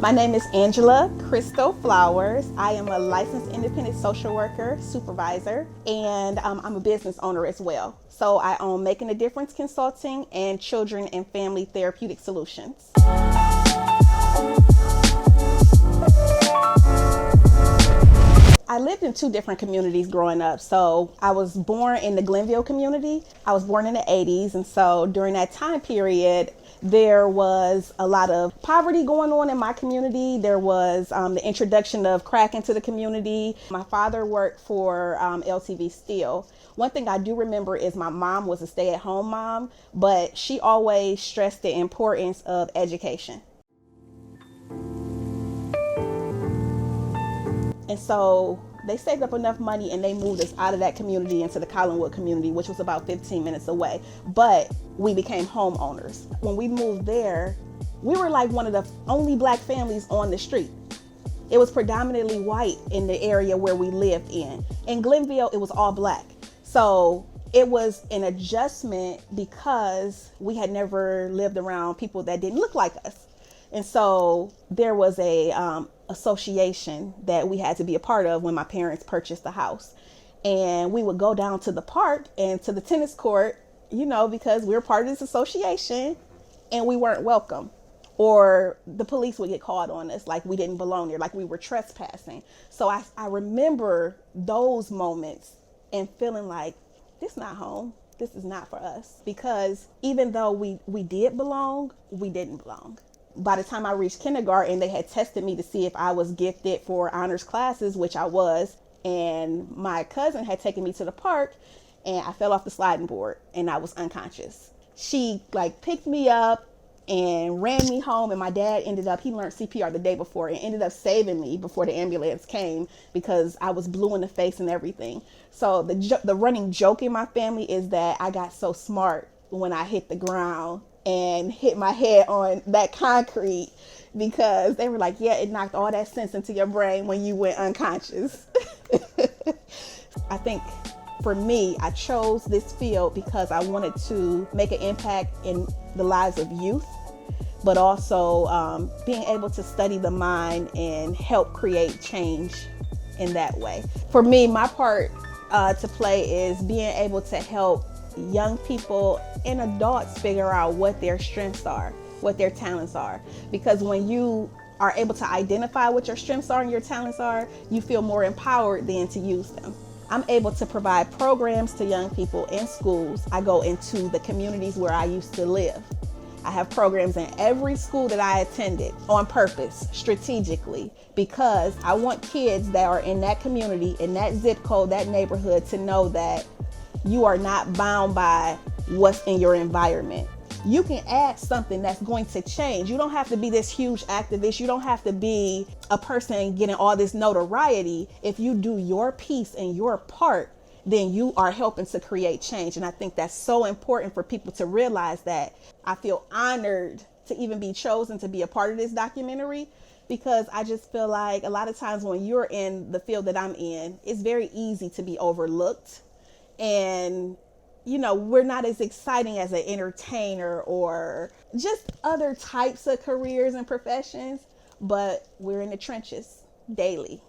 My name is Angela Crystal Flowers. I am a licensed independent social worker, supervisor, and I'm a business owner as well. So I own Making a Difference Consulting and Children and Family Therapeutic Solutions. I lived in two different communities growing up. So I was born in the Glenville community. I was born in the 80s. And so during that time period, there was a lot of poverty going on in my community. There was the introduction of crack into the community. My father worked for LTV Steel. One thing I do remember is my mom was a stay-at-home mom, but she always stressed the importance of education. And so they saved up enough money and they moved us out of that community into the Collinwood community, which was about 15 minutes away. But we became homeowners. When we moved there, we were like one of the only Black families on the street. It was predominantly white in the area where we lived in. In Glenville, it was all Black. So it was an adjustment because we had never lived around people that didn't look like us. And so there was a association that we had to be a part of when my parents purchased the house. And we would go down to the park and to the tennis court, because we were part of this association and we weren't welcome. Or the police would get called on us like we didn't belong there, like we were trespassing. So I remember those moments and feeling like, this is not home. This is not for us. Because even though we did belong, we didn't belong. By the time I reached kindergarten, they had tested me to see if I was gifted for honors classes, which I was. And my cousin had taken me to the park and I fell off the sliding board and I was unconscious. She picked me up and ran me home, and my dad he learned CPR the day before and ended up saving me before the ambulance came because I was blue in the face and everything. So the running joke in my family is that I got so smart when I hit the ground and hit my head on that concrete, because they were like, yeah, it knocked all that sense into your brain when you went unconscious. I think for me, I chose this field because I wanted to make an impact in the lives of youth, but also being able to study the mind and help create change in that way. For me, my part to play is being able to help young people and adults figure out what their strengths are, what their talents are. Because when you are able to identify what your strengths are and your talents are, you feel more empowered then to use them. I'm able to provide programs to young people in schools. I go into the communities where I used to live. I have programs in every school that I attended on purpose, strategically, because I want kids that are in that community, in that zip code, that neighborhood, to know that you are not bound by what's in your environment. You can add something that's going to change. You don't have to be this huge activist. You don't have to be a person getting all this notoriety. If you do your piece and your part, then you are helping to create change. And I think that's so important for people to realize that. I feel honored to even be chosen to be a part of this documentary, because I just feel like a lot of times when you're in the field that I'm in, it's very easy to be overlooked. And we're not as exciting as an entertainer or just other types of careers and professions, but we're in the trenches daily.